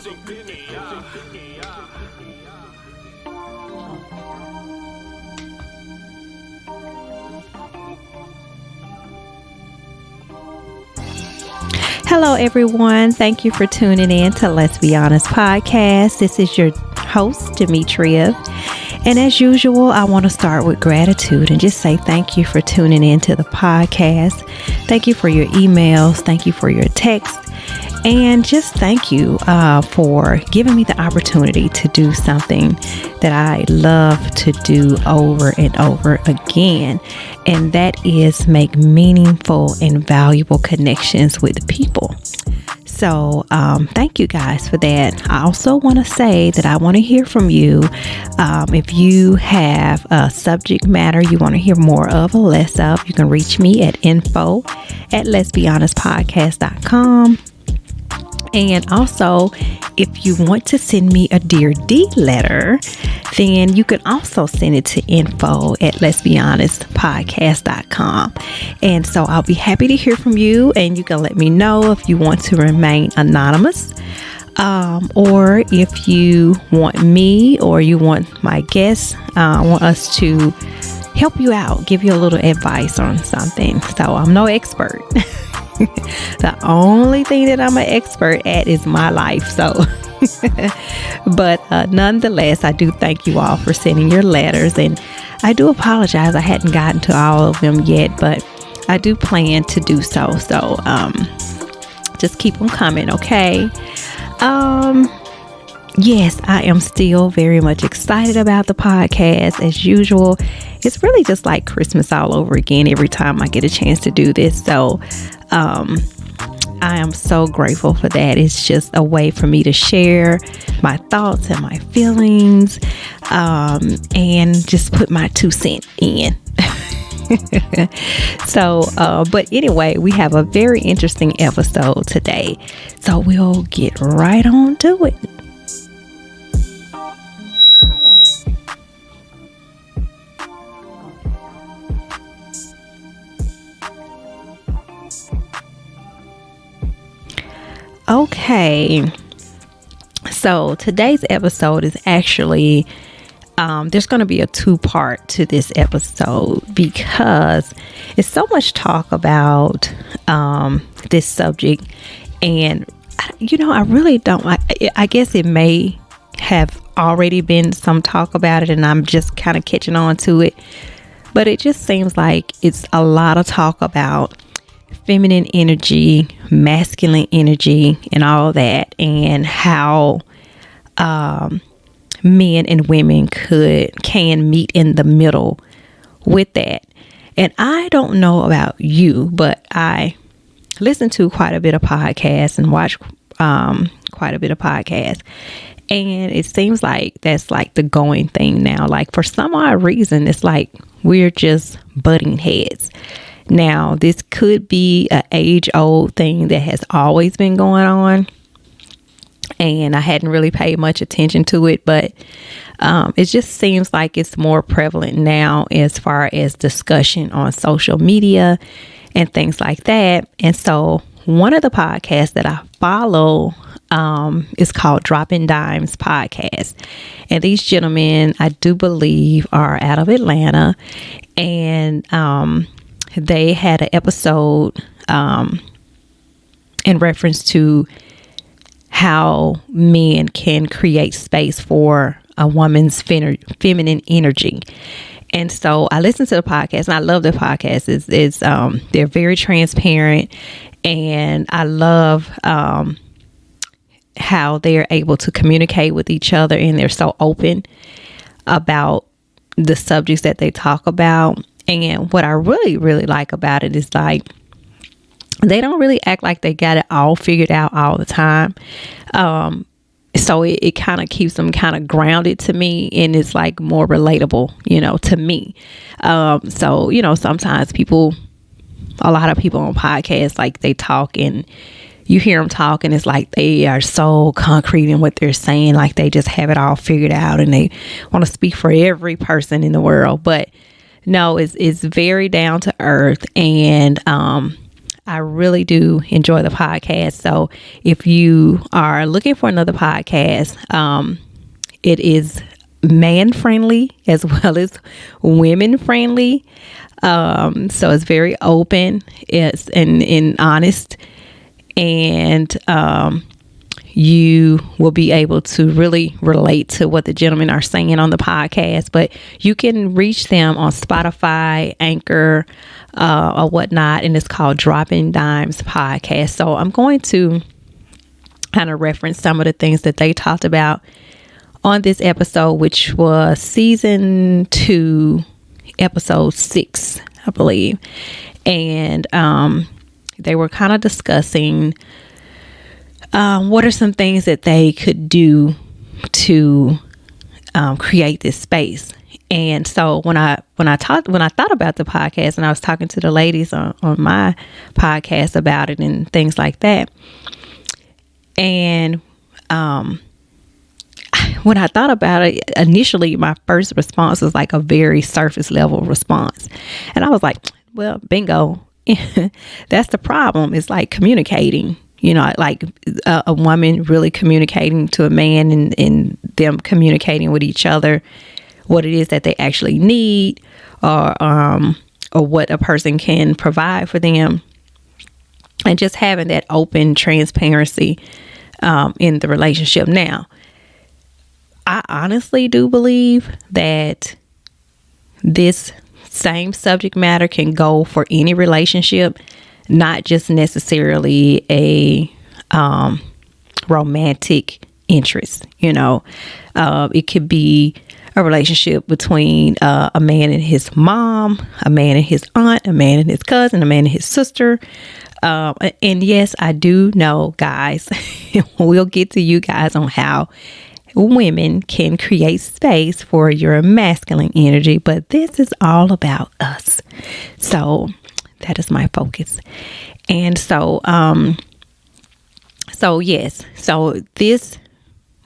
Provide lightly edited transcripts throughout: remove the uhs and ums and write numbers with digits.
Hello, everyone. Thank you for tuning in to Let's Be Honest podcast. This is your host, Demetria. And as usual, I want to start with gratitude and just say thank you for tuning in to the podcast. Thank you for your emails. Thank you for your texts. And just thank you for giving me the opportunity to do something that I love to do over and over again. And that is make meaningful and valuable connections with people. So thank you guys for that. I also want to say that I want to hear from you. If you have a subject matter you want to hear more of or less of, you can reach me at info@letsbehonestpodcast.com. And also, if you want to send me a Dear D letter, then you can also send it to info@letsbehonestpodcast.com. And so I'll be happy to hear from you, and you can let me know if you want to remain anonymous, or if you want me or you want my guests, want us to help you out, give you a little advice on something. So I'm no expert. The only thing that I'm an expert at is my life. So, but nonetheless, I do thank you all for sending your letters, and I do apologize I hadn't gotten to all of them yet, but I do plan to do so. So, just keep them coming, okay? Yes, I am still very much excited about the podcast as usual. It's really just like Christmas all over again every time I get a chance to do this. So, I am so grateful for that. It's just a way for me to share my thoughts and my feelings, and just put my 2 cents in. So, but anyway, we have a very interesting episode today. So we'll get right on to it. Okay, so today's episode is actually, there's going to be a 2-part to this episode because it's so much talk about this subject, and I really don't, I guess it may have already been some talk about it and I'm just kind of catching on to it, but it just seems like it's a lot of talk about feminine energy, masculine energy, and all that, and how men and women can meet in the middle with that. And I don't know about you, but I listen to quite a bit of podcasts and watch quite a bit of podcasts, and it seems like that's like the going thing now. Like for some odd reason, it's like we're just butting heads. Now, this could be an age-old thing that has always been going on, and I hadn't really paid much attention to it, but it just seems like it's more prevalent now as far as discussion on social media and things like that. And so one of the podcasts that I follow is called Dropping Dimes Podcast. And these gentlemen, I do believe, are out of Atlanta, and they had an episode in reference to how men can create space for a woman's feminine energy. And so I listened to the podcast, and I love the podcast. It's they're very transparent, and I love how they're able to communicate with each other, and they're so open about the subjects that they talk about. And what I really, really like about it is like, they don't really act like they got it all figured out all the time. So it kind of keeps them kind of grounded to me, and it's like more relatable, to me. So, sometimes a lot of people on podcasts, like they talk and you hear them talk and it's like they are so concrete in what they're saying, like they just have it all figured out and they want to speak for every person in the world. But no, it's very down to earth, and I really do enjoy the podcast. So if you are looking for another podcast, it is man friendly as well as women friendly. So it's very open, it's and honest, and you will be able to really relate to what the gentlemen are saying on the podcast. But you can reach them on Spotify, Anchor, or whatnot, and it's called Dropping Dimes Podcast. So I'm going to kind of reference some of the things that they talked about on this episode, which was season 2, episode 6, I believe. And they were kind of discussing what are some things that they could do to create this space. And so when I thought about the podcast, and I was talking to the ladies on my podcast about it and things like that, and when I thought about it, initially my first response was like a very surface level response, and I was like, well, bingo. That's the problem. It's like communicating, like a woman really communicating to a man, and them communicating with each other what it is that they actually need, or what a person can provide for them, and just having that open transparency in the relationship. Now, I honestly do believe that this same subject matter can go for any relationship, not just necessarily a romantic interest. It could be a relationship between a man and his mom, a man and his aunt, a man and his cousin, a man and his sister. And yes, I do know, guys, we'll get to you guys on how women can create space for your masculine energy, but this is all about us. So that is my focus. And so yes, so this,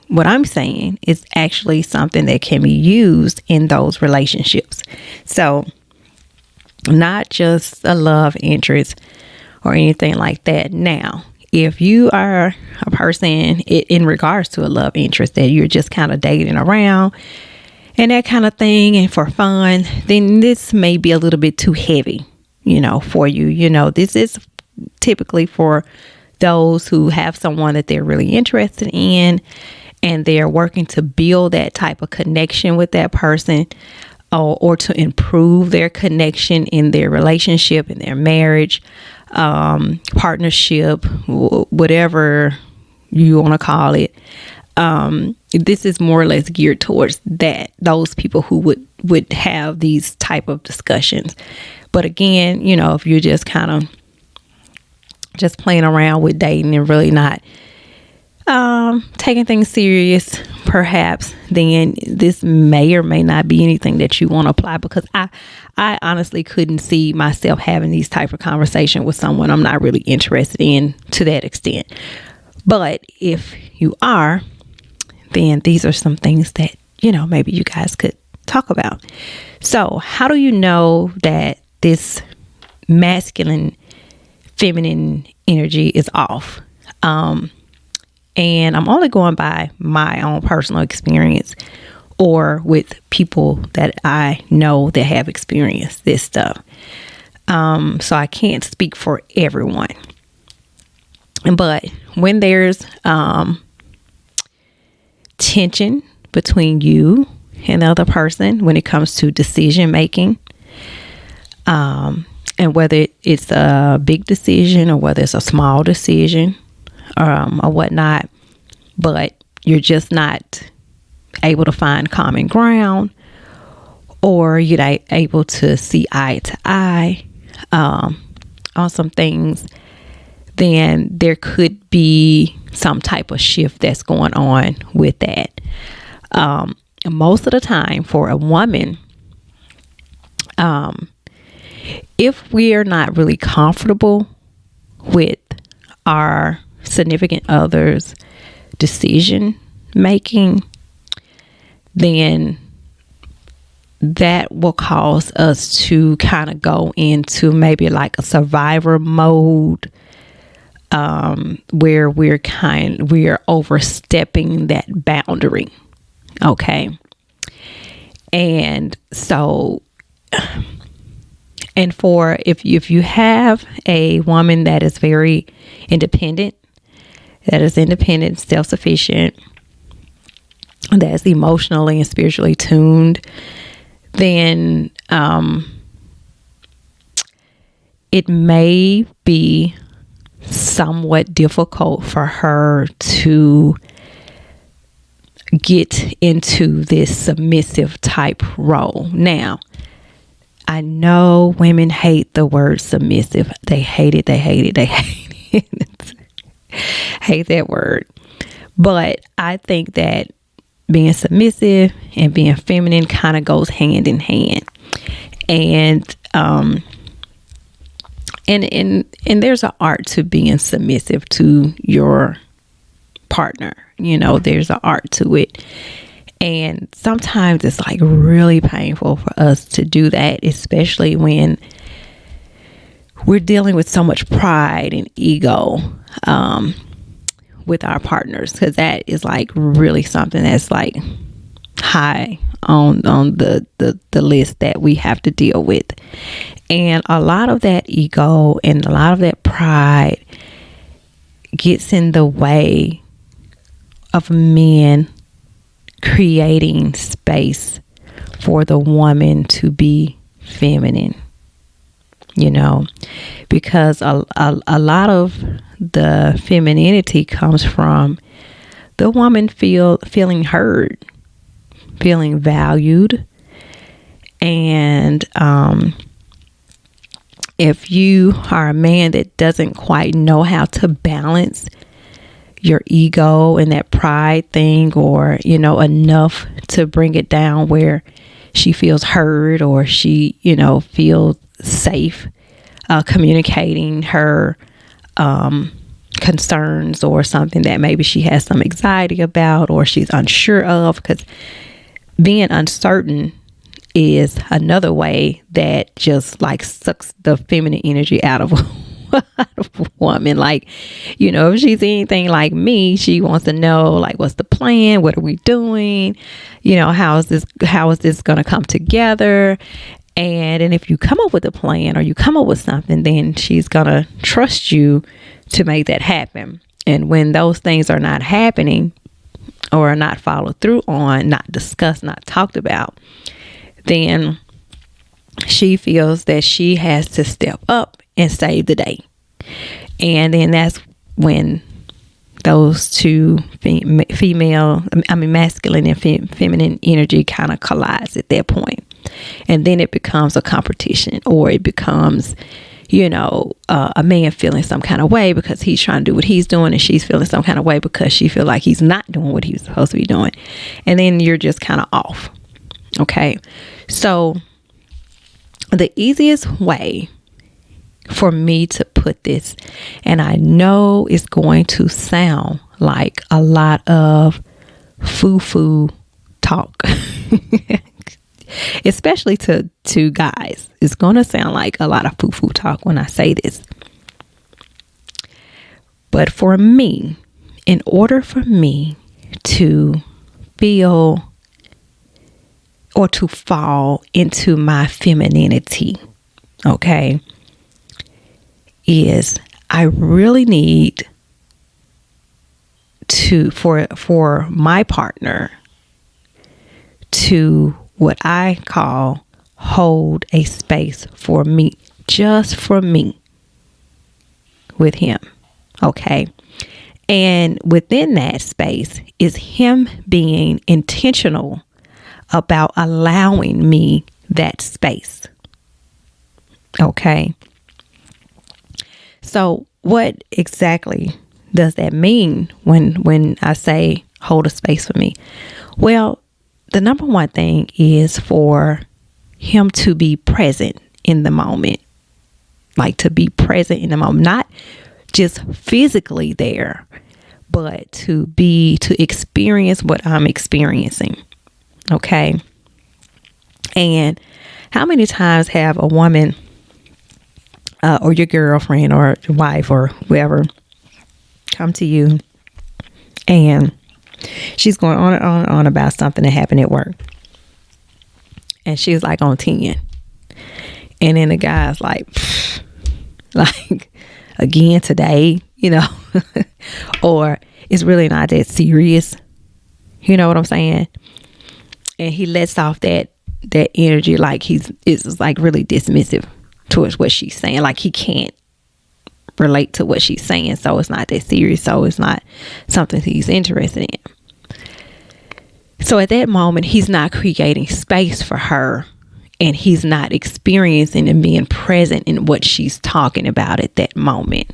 what I'm saying, is actually something that can be used in those relationships. So not just a love interest or anything like that. Now, if you are a person in regards to a love interest that you're just kind of dating around and that kind of thing, and for fun, then this may be a little bit too heavy, for you. This is typically for those who have someone that they're really interested in, and they're working to build that type of connection with that person, or to improve their connection in their relationship, in their marriage, partnership, whatever you want to call it. This is more or less geared towards those people who would have these type of discussions. But again, if you're just kind of just playing around with dating and really not taking things serious, perhaps, then this may or may not be anything that you want to apply, because I honestly couldn't see myself having these type of conversation with someone I'm not really interested in to that extent. But if you are, then these are some things that, maybe you guys could talk about. So how do you know that this masculine, feminine energy is off? And I'm only going by my own personal experience, or with people that I know that have experienced this stuff. So I can't speak for everyone. But when there's tension between you and the other person when it comes to decision making, and whether it's a big decision or whether it's a small decision, or whatnot, but you're just not able to find common ground, or you're not able to see eye to eye on some things, then there could be some type of shift that's going on with that. Most of the time for a woman, if we are not really comfortable with our significant other's decision making, then that will cause us to kind of go into maybe like a survivor mode, where we're overstepping that boundary. Okay. And so, and for if you have a woman that is very independent, self-sufficient, that's emotionally and spiritually tuned, then it may be somewhat difficult for her to get into this submissive type role. Now, I know women hate the word submissive. They hate it. Hate that word. But I think that being submissive and being feminine kind of goes hand in hand. And there's an art to being submissive to your partner. There's an art to it. And sometimes it's like really painful for us to do that, especially when we're dealing with so much pride and ego with our partners, because that is like really something that's like high on the list that we have to deal with. And a lot of that ego and a lot of that pride gets in the way of men creating space for the woman to be feminine, because a lot of the femininity comes from the woman feeling heard, feeling valued. And if you are a man that doesn't quite know how to balance your ego and that pride thing, or enough to bring it down where she feels heard, or she feels safe communicating her concerns, or something that maybe she has some anxiety about or she's unsure of, because being uncertain is another way that just like sucks the feminine energy out of a woman. Like, if she's anything like me, she wants to know, like, what's the plan? What are we doing? How is this going to come together? And if you come up with a plan or you come up with something, then she's going to trust you to make that happen. And when those things are not happening, or are not followed through on, not discussed, not talked about, then she feels that she has to step up and save the day. And then that's when those two masculine and feminine energy kind of collides at that point. And then it becomes a competition, or it becomes, a man feeling some kind of way because he's trying to do what he's doing, and she's feeling some kind of way because she feels like he's not doing what he's supposed to be doing. And then you're just kind of off. Okay. So the easiest way for me to put this, and I know it's going to sound like a lot of foo-foo talk, especially to guys. It's going to sound like a lot of foo-foo talk when I say this. But for me, in order for me to feel or to fall into my femininity, okay, is I really need to, for my partner to, what I call, hold a space for me, just for me, with him. Okay. And within that space is him being intentional about allowing me that space. Okay. So what exactly does that mean when I say hold a space for me? Well, the number one thing is for him to be present in the moment. Like, to be present in the moment, not just physically there, but to experience what I'm experiencing. Okay. And how many times have a woman or your girlfriend or your wife or whoever come to you and she's going on and on and on about something that happened at work, and she's like on 10, and then the guy's like like again today, or it's really not that serious, you know what I'm saying? And he lets off that energy like it's like really dismissive towards what she's saying, like he can't relate to what she's saying, so it's not that serious, so it's not something he's interested in. So at that moment, he's not creating space for her, and he's not experiencing and being present in what she's talking about at that moment.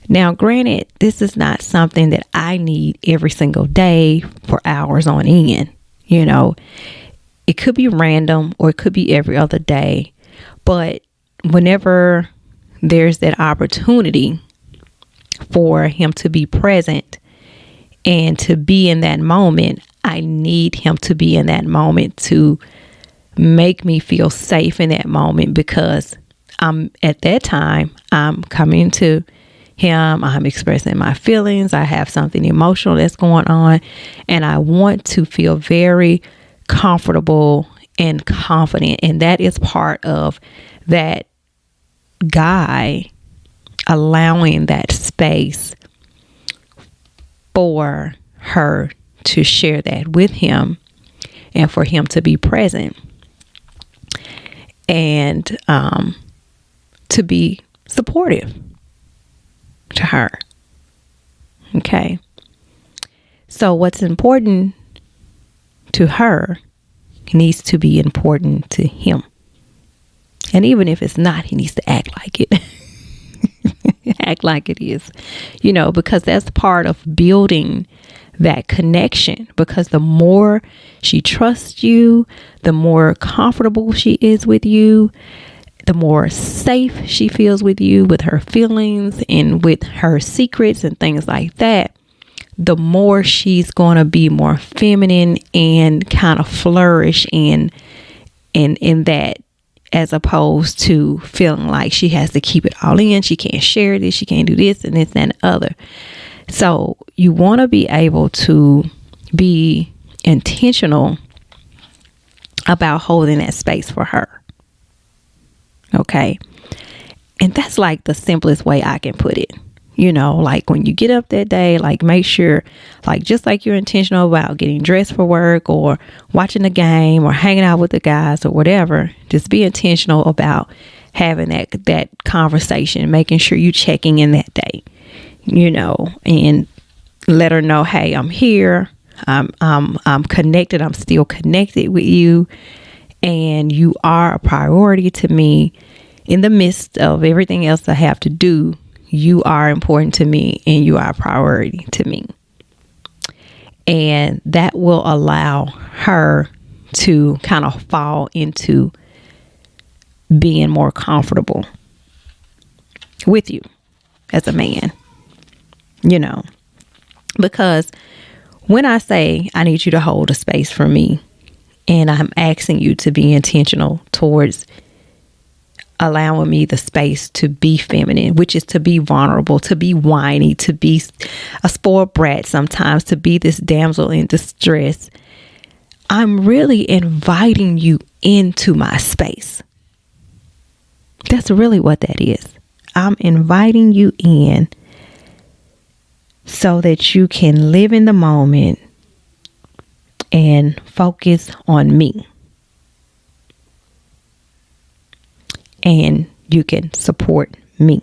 Now, granted, this is not something that I need every single day for hours on end. It could be random or it could be every other day, but whenever there's that opportunity for him to be present and to be in that moment, I need him to be in that moment to make me feel safe in that moment, because at that time, I'm coming to him, I'm expressing my feelings, I have something emotional that's going on, and I want to feel very comfortable and confident. And that is part of that guy allowing that space for her to share that with him and for him to be present and to be supportive to her. Okay. So what's important to her needs to be important to him. And even if it's not, he needs to act like it. Act like it is, because that's part of building that connection. Because the more she trusts you, the more comfortable she is with you, the more safe she feels with you, with her feelings and with her secrets and things like that, the more she's going to be more feminine and kind of flourish in that, as opposed to feeling like she has to keep it all in. She can't share this. She can't do this and this and the other. So you want to be able to be intentional about holding that space for her. Okay. And that's like the simplest way I can put it. Like when you get up that day, like make sure, like just like you're intentional about getting dressed for work or watching the game or hanging out with the guys or whatever, just be intentional about having that conversation, making sure you checking in that day, and let her know, hey, I'm here. I'm connected. I'm still connected with you, and you are a priority to me in the midst of everything else I have to do. You are important to me and you are a priority to me. And that will allow her to kind of fall into being more comfortable with you as a man, because when I say I need you to hold a space for me, and I'm asking you to be intentional towards allowing me the space to be feminine, which is to be vulnerable, to be whiny, to be a spoiled brat sometimes, to be this damsel in distress, I'm really inviting you into my space. That's really what that is. I'm inviting you in so that you can live in the moment and focus on me. And you can support me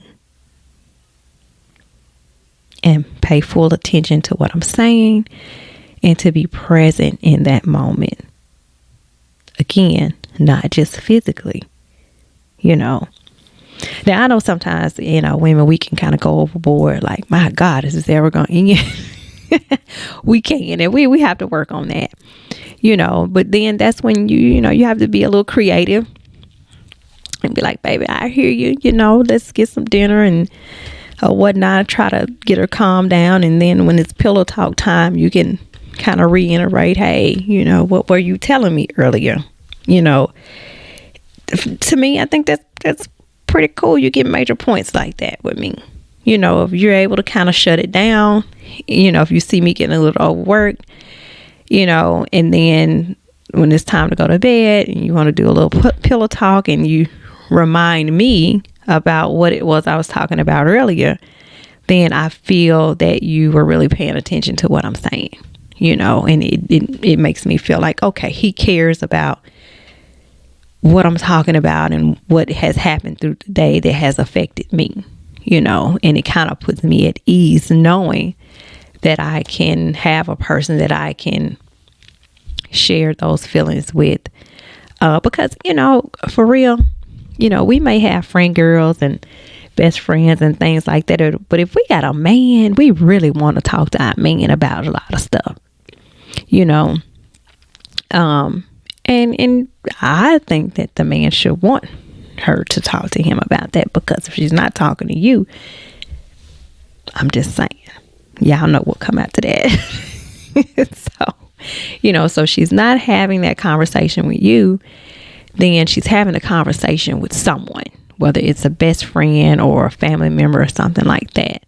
and pay full attention to what I'm saying and to be present in that moment. Again, not just physically, Now, I know sometimes, women, we can kind of go overboard. Like, my God, is this ever going to end? We can, and we have to work on that, But then that's when you have to be a little creative and be like, baby, I hear you, let's get some dinner and whatnot. Try to get her calmed down. And then when it's pillow talk time, you can kind of reiterate, hey, what were you telling me earlier? You know, to me, I think that's pretty cool. You get major points like that with me. You know, if you're able to kind of shut it down, you know, if you see me getting a little overworked, you know, and then when it's time to go to bed and you want to do a little pillow talk and you remind me about what it was I was talking about earlier, then I feel that you were really paying attention to what I'm saying, you know, and it makes me feel like, okay, he cares about what I'm talking about and what has happened through the day that has affected me, you know, and it kind of puts me at ease knowing that I can have a person that I can share those feelings with, because, you know, for real, you know, we may have friend girls and best friends and things like that, but if we got a man, we really want to talk to our man about a lot of stuff, you know. And I think that the man should want her to talk to him about that, because if she's not talking to you, I'm just saying, y'all know what come after that. So, you know, so she's not having that conversation with you, then she's having a conversation with someone, whether it's a best friend or a family member or something like that.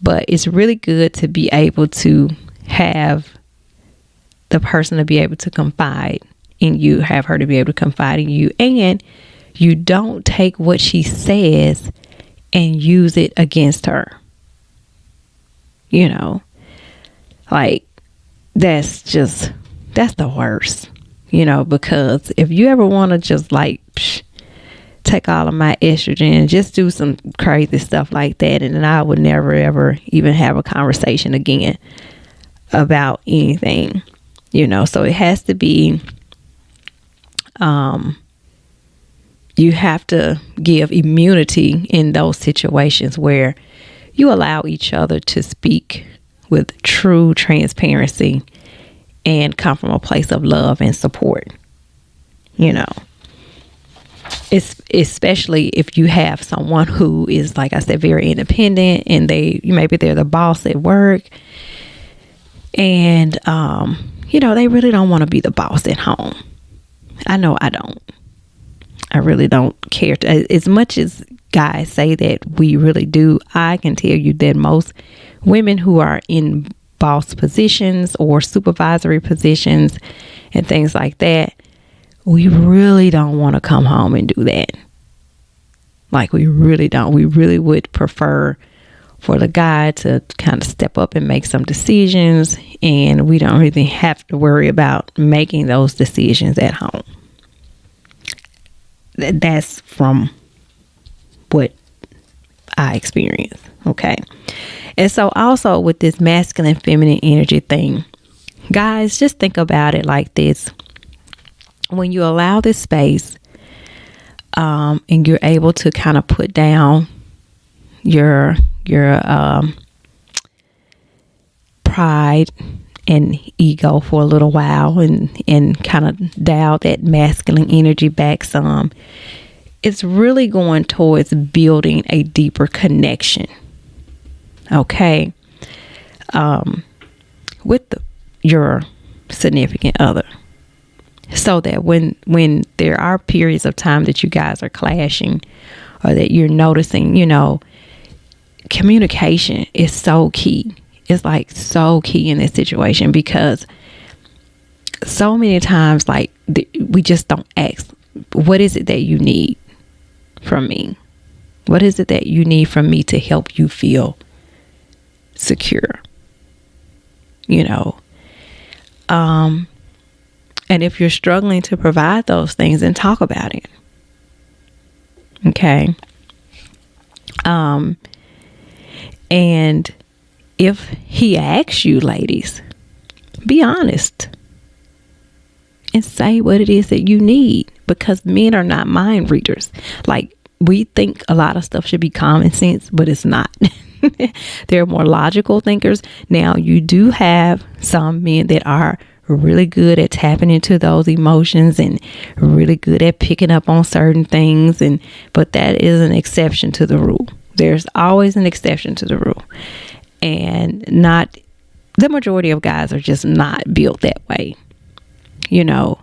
But it's really good to be able to have the person to be able to confide in you, have her to be able to confide in you, and you don't take what she says and use it against her. You know, like that's the worst, you know, because if you ever want to just like take all of my estrogen, just do some crazy stuff like that, and then I would never ever even have a conversation again about anything, you know. So it has to be, you have to give immunity in those situations where you allow each other to speak with true transparency and come from a place of love and support, you know. It's especially if you have someone who is, like I said, very independent, and maybe they're the boss at work, and you know, they really don't want to be the boss at home. I know I don't. I really don't care as much as guys say that we really do. I can tell you that most women who are in boss positions or supervisory positions and things like that, we really don't want to come home and do that. Like, we really don't. We really would prefer for the guy to kind of step up and make some decisions, and we don't really have to worry about making those decisions at home. That's from what I experience. Okay. And so also with this masculine feminine energy thing, guys, just think about it like this. When you allow this space, and you're able to kind of put down your pride and ego for a little while, and kind of dial that masculine energy back some, it's really going towards building a deeper connection, okay, with your significant other, so that when there are periods of time that you guys are clashing, or that you're noticing, you know, communication is so key. It's like so key in this situation, because so many times, like, we just don't ask, what is it that you need from me? What is it that you need from me to help you feel secure? You know, and if you're struggling to provide those things, then talk about it. Okay. And if he asks you, ladies, be honest and say what it is that you need, because men are not mind readers. Like, we think a lot of stuff should be common sense, but it's not. They're more logical thinkers. Now, you do have some men that are really good at tapping into those emotions and really good at picking up on certain things, but that is an exception to the rule. There's always an exception to the rule, and not the majority of guys are just not built that way, you know.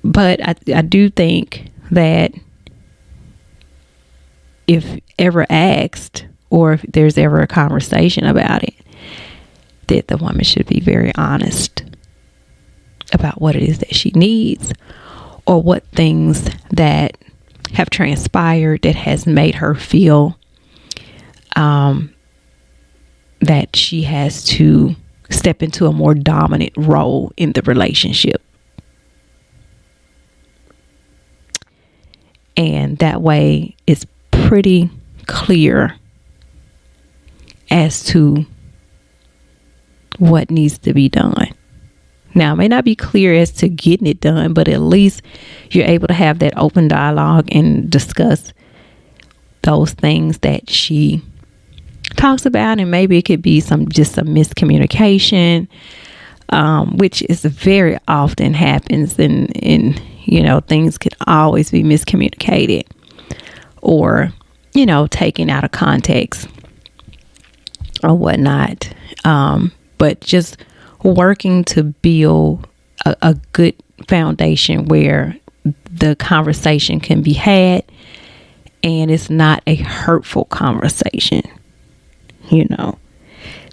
But I do think that if ever asked, or if there's ever a conversation about it, that the woman should be very honest about what it is that she needs, or what things that have transpired that has made her feel that she has to step into a more dominant role in the relationship. And that way it's pretty clear as to what needs to be done. Now, it may not be clear as to getting it done, but at least you're able to have that open dialogue and discuss those things that she talks about. And maybe it could be some miscommunication, which is very often happens, and things could always be miscommunicated or, taken out of context or whatnot. But just working to build a good foundation where the conversation can be had and it's not a hurtful conversation,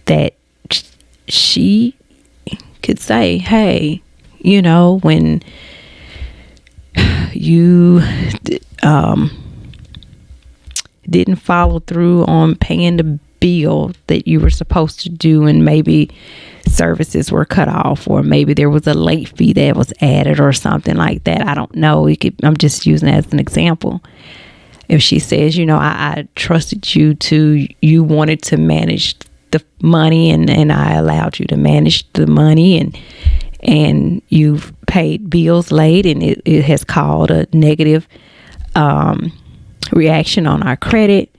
that she could say, hey, when you didn't follow through on paying the bill that you were supposed to do, and maybe services were cut off, or maybe there was a late fee that was added or something like that. I don't know. I'm just using it as an example. If she says, I trusted you wanted to manage the money, and I allowed you to manage the money, and you've paid bills late, and it has caused a negative reaction on our credit,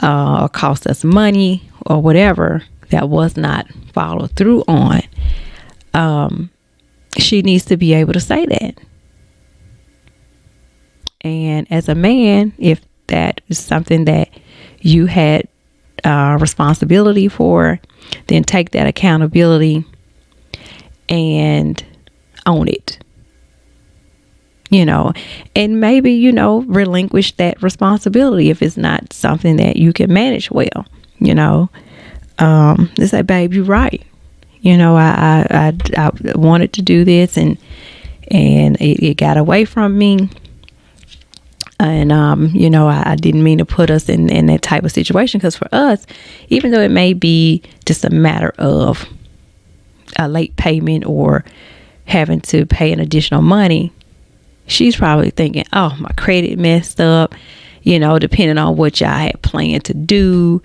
or cost us money, or whatever, that was not followed through on. She needs to be able to say that. And as a man, if that is something that you had responsibility for, then take that accountability and own it. And maybe, relinquish that responsibility if it's not something that you can manage well. It's like, babe, you're right. I wanted to do this, and it got away from me. And, I didn't mean to put us in that type of situation, because for us, even though it may be just a matter of a late payment or having to pay an additional money, she's probably thinking, oh, my credit messed up, depending on what y'all had planned to do.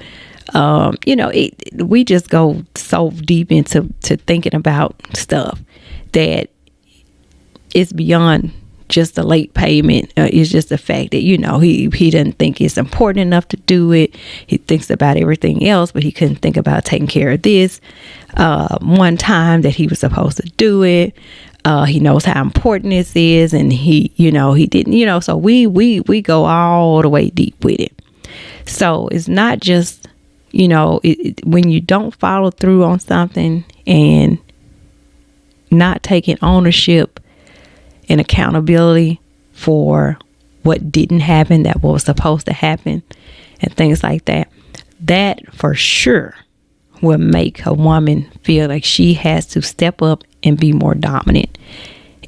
We just go so deep into thinking about stuff that it's beyond just a late payment. It's just the fact that, he doesn't think it's important enough to do it. He thinks about everything else, but he couldn't think about taking care of this one time that he was supposed to do it. He knows how important this is, and he didn't, so we go all the way deep with it. So it's not just, when you don't follow through on something and not taking ownership and accountability for what didn't happen, that what was supposed to happen, and things like that, that for sure will make a woman feel like she has to step up and be more dominant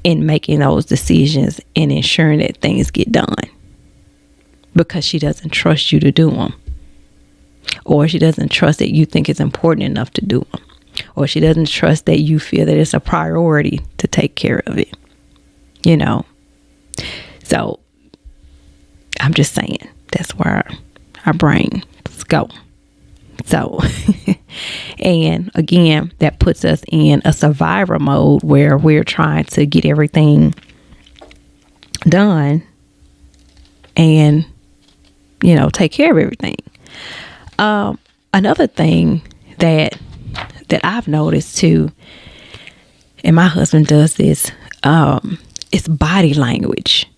in making those decisions and ensuring that things get done, because she doesn't trust you to do them, or she doesn't trust that you think it's important enough to do them, or she doesn't trust that you feel that it's a priority to take care of it. So I'm just saying, that's where our brains go. So, and again, that puts us in a survivor mode where we're trying to get everything done and, take care of everything. Another thing that I've noticed too, and my husband does this, it's body language.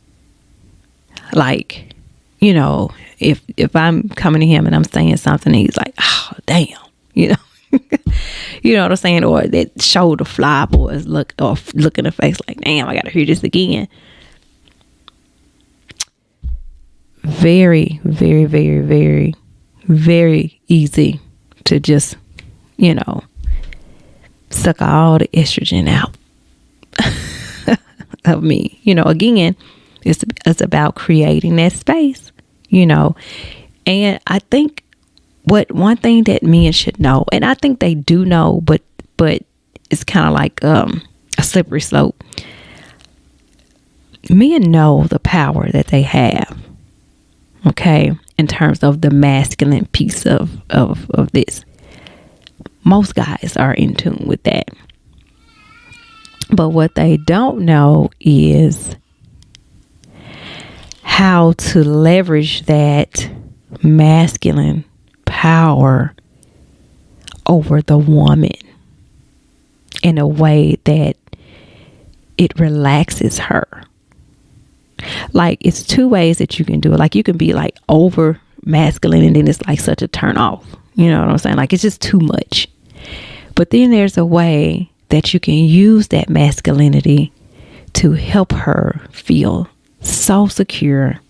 Like, if I'm coming to him and I'm saying something, and he's like, oh, damn, You know what I'm saying? Or that shoulder flop, or look in the face like, damn, I gotta hear this again. Very, very, very, very, very easy to just, suck all the estrogen out of me. Again, it's about creating that space, and I think one thing that men should know, and I think they do know, but it's kind of like a slippery slope. Men know the power that they have, okay, in terms of the masculine piece of this. Most guys are in tune with that. But what they don't know is how to leverage that masculine power over the woman in a way that it relaxes her. Like, it's two ways that you can do it. Like, you can be like over masculine, and then it's like such a turn off. You know what I'm saying? Like, it's just too much. But then there's a way that you can use that masculinity to help her feel so secure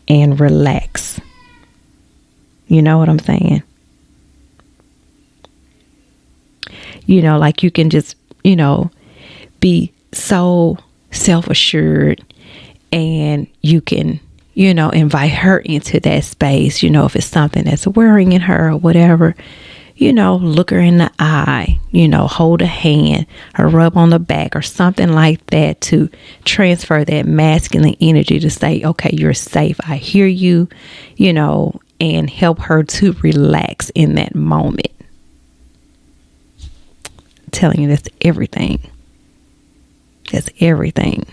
and relax. You know what I'm saying? Like, you can just, be so self-assured, and you can, invite her into that space, if it's something that's worrying her or whatever, look her in the eye, hold a hand or rub on the back or something like that to transfer that masculine energy to say, okay, you're safe. I hear you, and help her to relax in that moment. I'm telling you, that's everything. That's everything.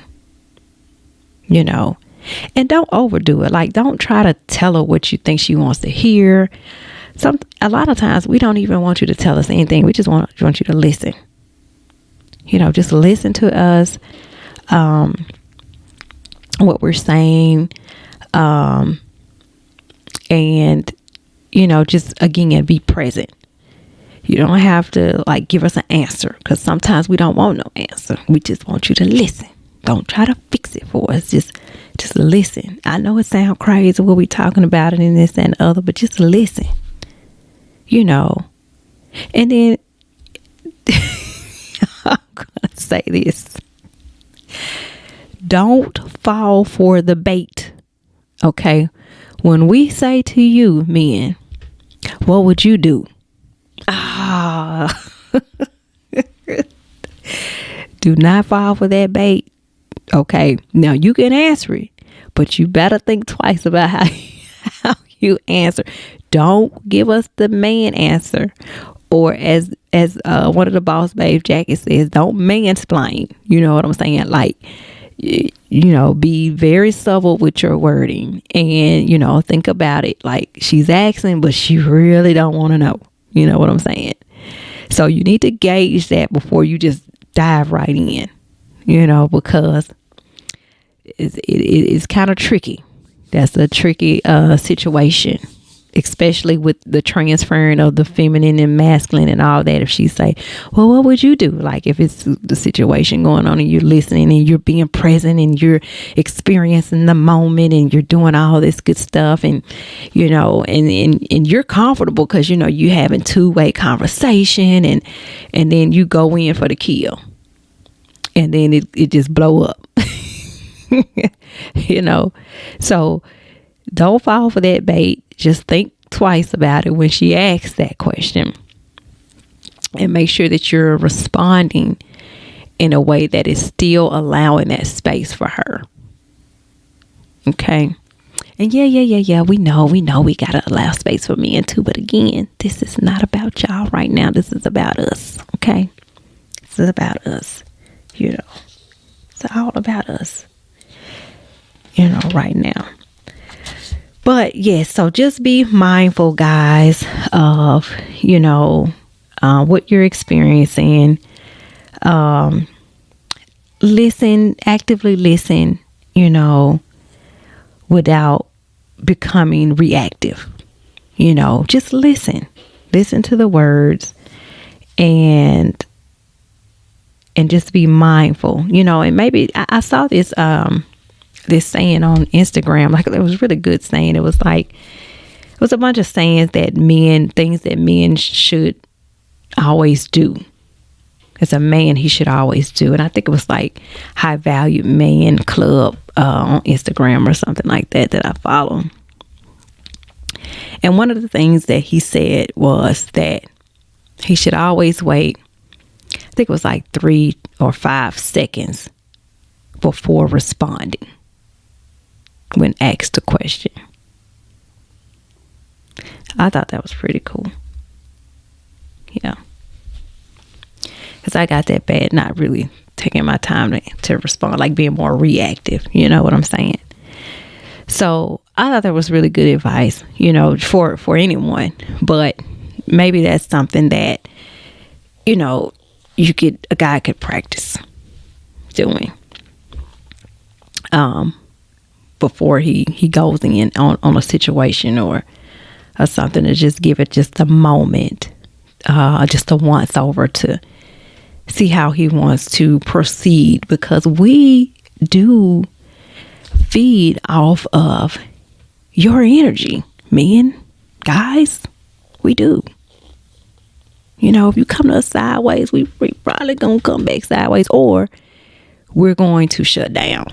And don't overdo it. Like, don't try to tell her what you think she wants to hear. A lot of times we don't even want you to tell us anything. We just want you to listen. Just listen to us, what we're saying, and just again, be present. You don't have to like give us an answer, because sometimes we don't want no answer. We just want you to listen. Don't try to fix it for us. Just listen. I know it sounds crazy what we talking about and this and the other, but just listen. And then I'm gonna say this. Don't fall for the bait. Okay. When we say to you, men, what would you do? Do not fall for that bait. Okay. Now you can answer it, but you better think twice about how you answer. Don't give us the man answer, or as one of the Boss Babe jackets says, don't mansplain. You know what I'm saying? Like, be very subtle with your wording, and think about it. Like, she's asking, but she really don't want to know. You know what I'm saying? So you need to gauge that before you just dive right in. Because it's kind of tricky. That's a tricky situation, especially with the transferring of the feminine and masculine and all that. If she say, well, what would you do? Like, if it's the situation going on and you're listening and you're being present and you're experiencing the moment and you're doing all this good stuff, and and you're comfortable because you having two-way conversation, and then you go in for the kill, and then it just blow up. So don't fall for that bait. Just think twice about it when she asks that question, and make sure that you're responding in a way that is still allowing that space for her. Okay. And yeah, we know we gotta allow space for men too, but again, this is not about y'all right now. This is about us. Okay. This is about us. It's all about us, right now. But yes, so just be mindful, guys, of, what you're experiencing. Listen, actively listen, without becoming reactive. Just listen to the words, and just be mindful, and maybe I saw this this saying on Instagram, like it was really good saying. It was a bunch of sayings things that men should always do. As a man, he should always do. And I think it was like High Value Man Club on Instagram or something like that I follow. And one of the things that he said was that he should always wait, I think it was like 3 or 5 seconds before responding when asked a question. I thought that was pretty cool. Yeah. Because I got that bad, not really taking my time to respond, like being more reactive. You know what I'm saying? So I thought that was really good advice, for anyone. But maybe that's something that, a guy could practice doing before he goes in on a situation or something, to just give it just a moment, just a once over to see how he wants to proceed, because we do feed off of your energy, men, guys, we do. If you come to us sideways, we probably gonna come back sideways, or we're going to shut down.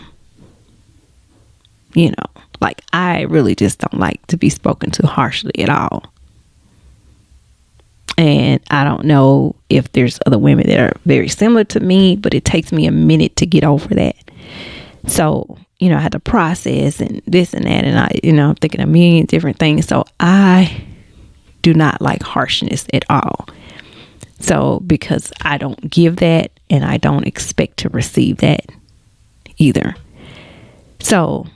Like, I really just don't like to be spoken to harshly at all. And I don't know if there's other women that are very similar to me, but it takes me a minute to get over that. So, I had to process and this and that, and I'm thinking a million different things. So I do not like harshness at all. So, because I don't give that, and I don't expect to receive that either. So,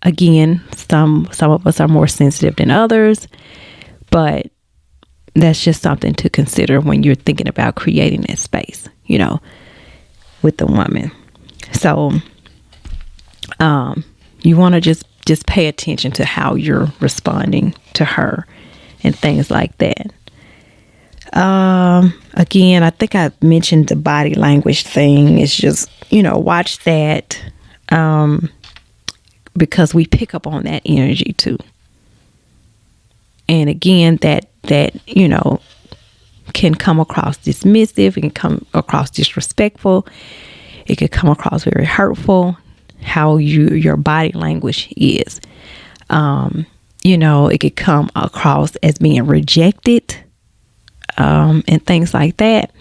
again, some of us are more sensitive than others, but that's just something to consider when you're thinking about creating that space, with the woman. So, you want to just pay attention to how you're responding to her and things like that. Again, I think I mentioned the body language thing. It's just, watch that, because we pick up on that energy too. And again, that can come across dismissive, it can come across disrespectful, it could come across very hurtful, how your body language is. It could come across as being rejected, and things like that.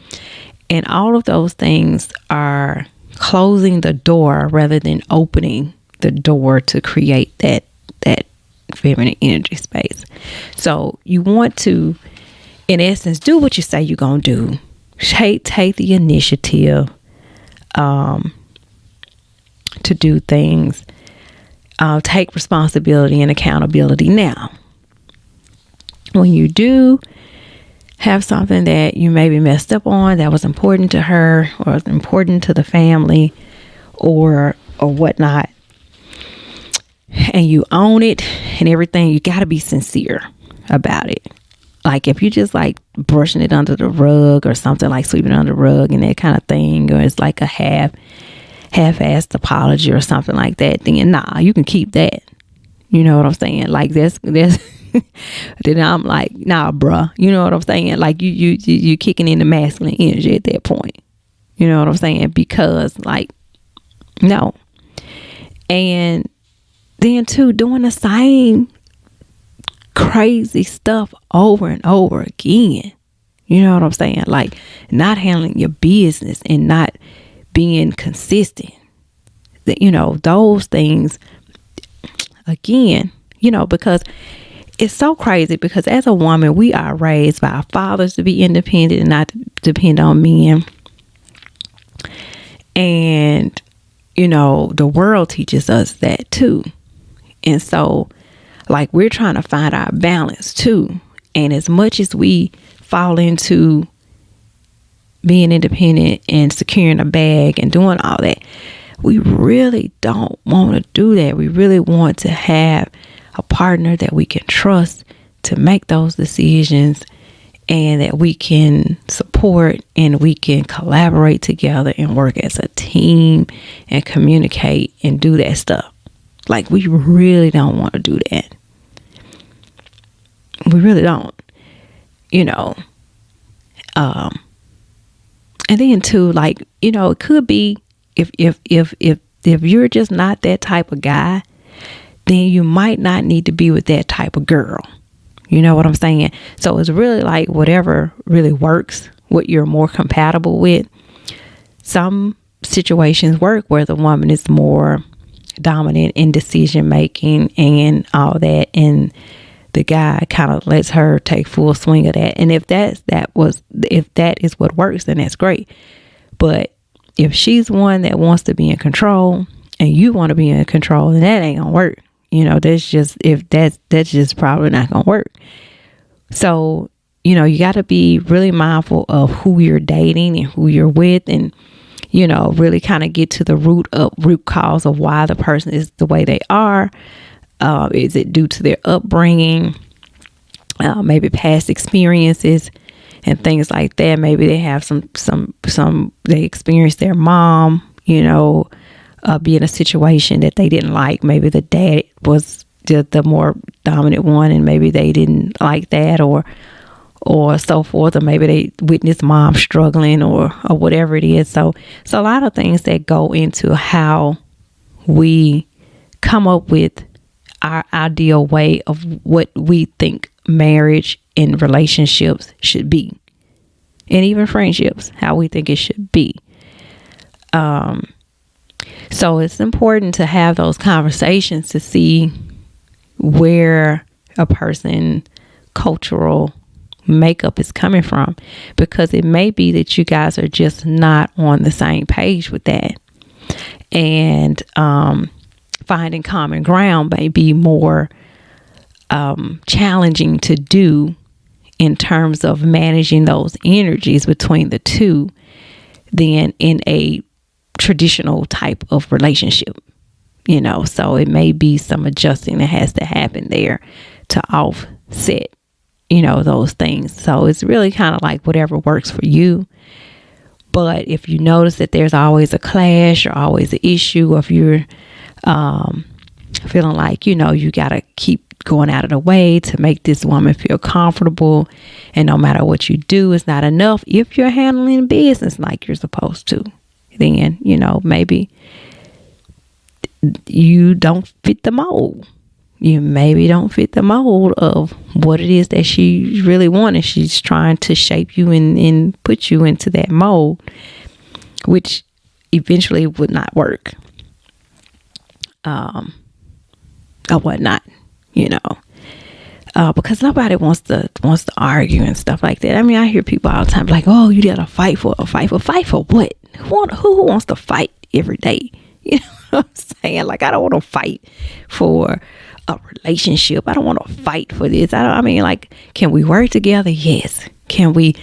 And all of those things are closing the door rather than opening the door to create that feminine energy space. So you want to, in essence, do what you say you're going to do. Take the initiative to do things. Take responsibility and accountability. Now, when you do have something that you maybe messed up on, that was important to her or was important to the family or whatnot, and you own it and everything, you got to be sincere about it. Like, if you just like brushing it under the rug or something, like sweeping it under the rug and that kind of thing, or it's like a half-assed apology or something like that, then you can keep that. You know what I'm saying? Like, that's then I'm like, nah, bruh. You know what I'm saying? Like, you kicking in the masculine energy at that point. You know what I'm saying? Because, like, no. And then too, doing the same crazy stuff over and over again. You know what I'm saying? Like, not handling your business and not being consistent. Those things, again, because it's so crazy, because as a woman, we are raised by our fathers to be independent and not to depend on men. And, the world teaches us that too. And so, like, we're trying to find our balance too. And as much as we fall into being independent and securing a bag and doing all that, we really don't want to do that. We really want to have a partner that we can trust to make those decisions and that we can support and we can collaborate together and work as a team and communicate and do that stuff. Like, we really don't want to do that. We really don't, you know. And then too, like, you know, it could be if you're just not that type of guy, then you might not need to be with that type of girl. You know what I'm saying? So it's really like whatever really works, what you're more compatible with. Some situations work where the woman is more dominant in decision making and all that, and the guy kind of lets her take full swing of that. And if that is what works, then that's great. But if she's one that wants to be in control and you want to be in control, then that ain't gonna work. You know, that's just probably not gonna work. So, you know, you got to be really mindful of who you're dating and who you're with, and, you know, really kind of get to the root cause of why the person is the way they are. Is it due to their upbringing, maybe past experiences and things like that? Maybe they have they experienced their mom, you know, be in a situation that they didn't like. Maybe the dad was the more dominant one, and maybe they didn't like that, or so forth, or maybe they witnessed mom struggling, or whatever it is. So it's a lot of things that go into how we come up with our ideal way of what we think marriage and relationships should be, and even friendships, how we think it should be. So it's important to have those conversations to see where a person's cultural makeup is coming from, because it may be that you guys are just not on the same page with that. And finding common ground may be more challenging to do in terms of managing those energies between the two than in a traditional type of relationship, you know. So it may be some adjusting that has to happen there to offset, you know, those things. So it's really kind of like whatever works for you. But if you notice that there's always a clash or always an issue, or if you're feeling like, you know, you got to keep going out of the way to make this woman feel comfortable, and no matter what you do, it's not enough. If you're handling business like you're supposed to, then, you know, maybe you don't fit the mold. You maybe don't fit the mold of what it is that she really wanted. She's trying to shape you and put you into that mold, which eventually would not work. Or whatnot, you know, because nobody wants to argue and stuff like that. I mean, I hear people all the time like, "Oh, you gotta fight for what? Who wants to fight every day?" You know what I'm saying? Like, I don't want to fight for a relationship. I don't want to fight for this. I mean, like, can we work together? Yes. Can we,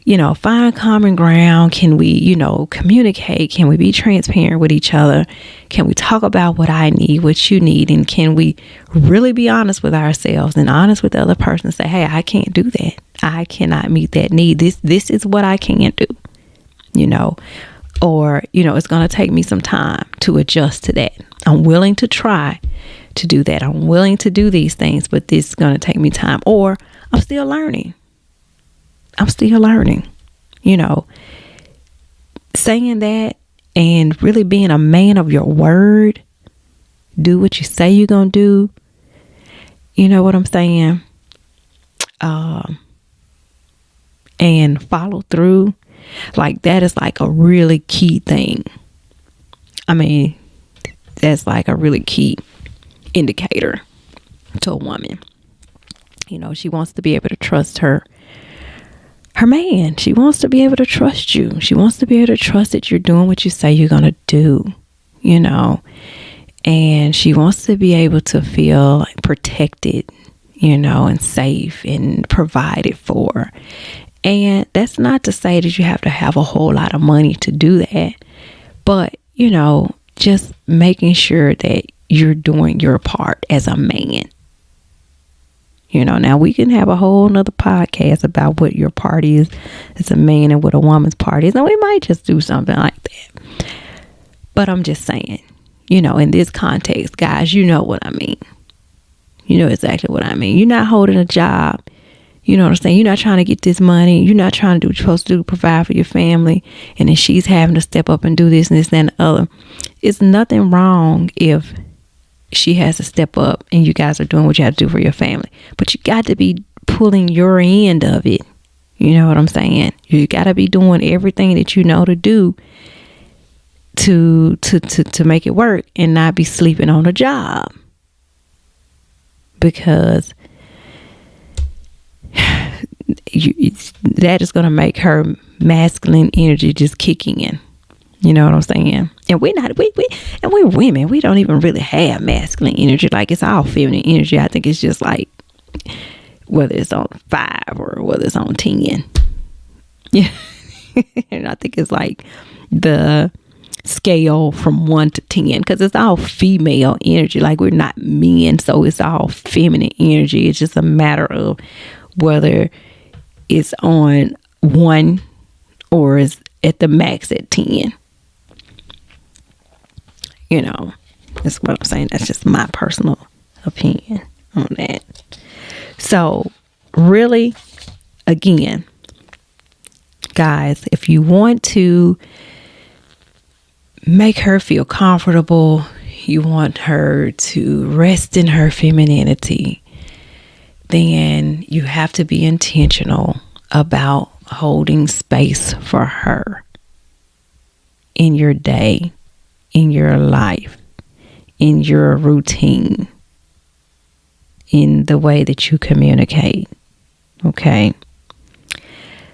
you know, find common ground? Can we, you know, communicate? Can we be transparent with each other? Can we talk about what I need, what you need? And can we really be honest with ourselves and honest with the other person and say, hey, I can't do that. I cannot meet that need. This is what I can't do, you know, or, you know, it's going to take me some time to adjust to that. I'm willing to try to do that. I'm willing to do these things, but this is going to take me time, or I'm still learning. You know, saying that and really being a man of your word, do what you say you're going to do. You know what I'm saying? And follow through. Like, that is like a really key thing. I mean, that's like a really key indicator to a woman. You know, she wants to be able to trust her man. She wants to be able to trust you. She wants to be able to trust that you're doing what you say you're going to do, you know, and she wants to be able to feel like protected, you know, and safe and provided for. And that's not to say that you have to have a whole lot of money to do that, but, you know, just making sure that you're doing your part as a man. Now we can have a whole nother podcast about what your party is as a man and what a woman's party is. And we might just do something like that. But I'm just saying, in this context, guys, you know what I mean. You know exactly what I mean. You're not holding a job. You know what I'm saying? You're not trying to get this money. You're not trying to do what you're supposed to do, provide for your family. And then she's having to step up and do this and this and the other. It's nothing wrong if she has to step up and you guys are doing what you have to do for your family. But you got to be pulling your end of it. You know what I'm saying? You got to be doing everything that you know to do to make it work and not be sleeping on a job. Because that is going to make her masculine energy just kicking in. You know what I'm saying? And we're women. We don't even really have masculine energy. Like, it's all feminine energy. I think it's just like whether it's on 5 or whether it's on 10. Yeah. And I think it's like the scale from 1 to 10, because it's all female energy. Like, we're not men, so it's all feminine energy. It's just a matter of whether it's on 1 or is at the max at 10. That's what I'm saying. That's just my personal opinion on that. So really, again, guys, if you want to make her feel comfortable, you want her to rest in her femininity, then you have to be intentional about holding space for her in your day, in your life, in your routine, in the way that you communicate. Okay?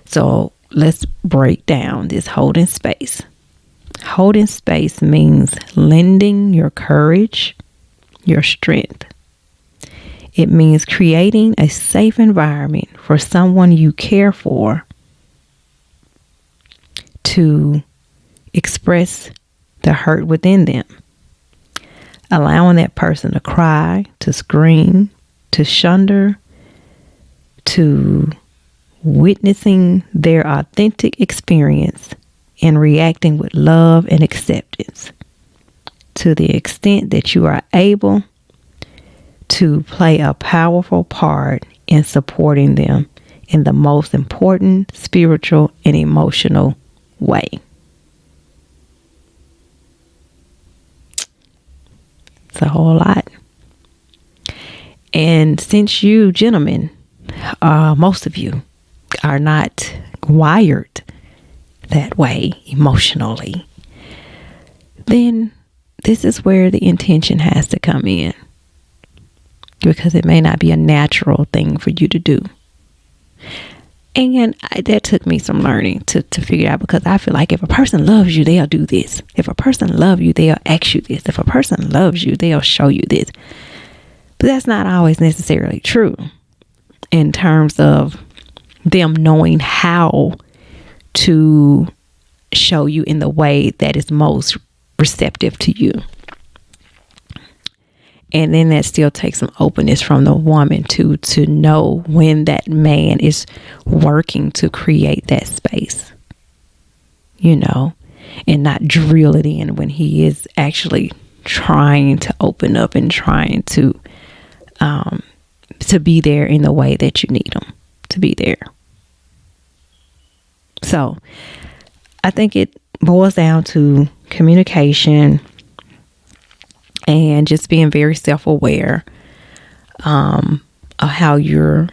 So let's break down this holding space. Holding space means lending your courage, your strength. It means creating a safe environment for someone you care for to express the hurt within them. Allowing that person to cry, to scream, to shunder, to witnessing their authentic experience and reacting with love and acceptance to the extent that you are able to play a powerful part in supporting them in the most important spiritual and emotional way. It's a whole lot. And since you gentlemen, most of you are not wired that way emotionally, then this is where the intention has to come in, because it may not be a natural thing for you to do. And that took me some learning to figure out, because I feel like if a person loves you, they'll do this. If a person loves you, they'll ask you this. If a person loves you, they'll show you this. But that's not always necessarily true in terms of them knowing how to show you in the way that is most receptive to you. And then that still takes some openness from the woman to know when that man is working to create that space, and not drill it in when he is actually trying to open up and trying to be there in the way that you need him to be there. So I think it boils down to communication and just being very self-aware of how you're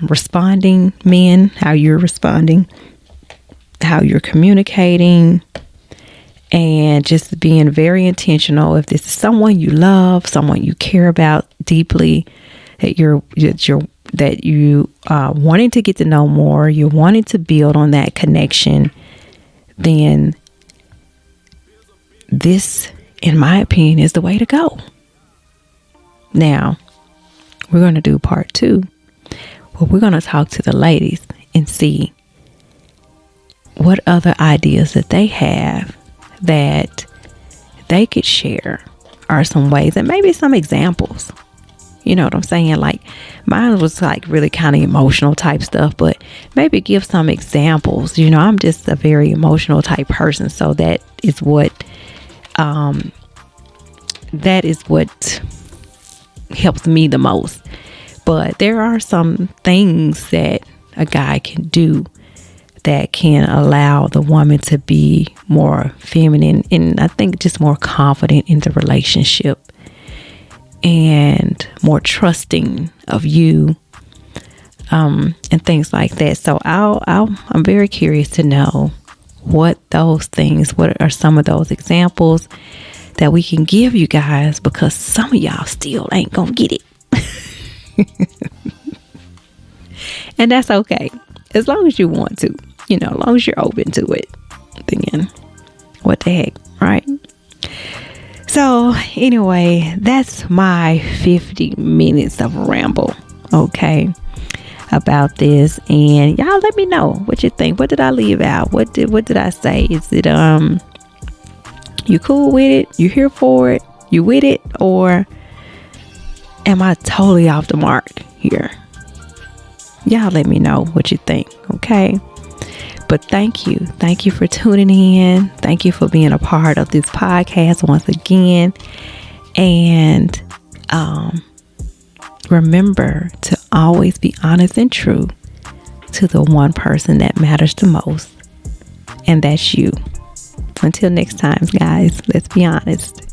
responding, men, how you're responding, how you're communicating, and just being very intentional. If this is someone you love, someone you care about deeply, that you wanting to get to know more, you're wanting to build on that connection, then this, in my opinion, is the way to go. Now, we're going to do part 2, where we're going to talk to the ladies and see what other ideas that they have that they could share, or some ways, and maybe some examples, You know what I'm saying? Like mine was like really kind of emotional type stuff, but maybe give some examples. You know, I'm just a very emotional type person, so that is what helps me the most. But there are some things that a guy can do that can allow the woman to be more feminine and I think just more confident in the relationship and more trusting of you, and things like that. So I'm very curious to know what are some of those examples that we can give you guys, because some of y'all still ain't gonna get it. And that's okay, as long as you want to, you know, as long as you're open to it, then what the heck, right? So anyway, that's my 50 minutes of ramble, okay, about this. And y'all let me know what you think. What did I leave out? What did I say? Is it you cool with it? You here for it? You with it? Or am I totally off the mark here? Y'all let me know what you think, okay? But thank you for tuning in. Thank you for being a part of this podcast once again. And remember to always be honest and true to the one person that matters the most, and that's you. Until next time, guys, let's be honest.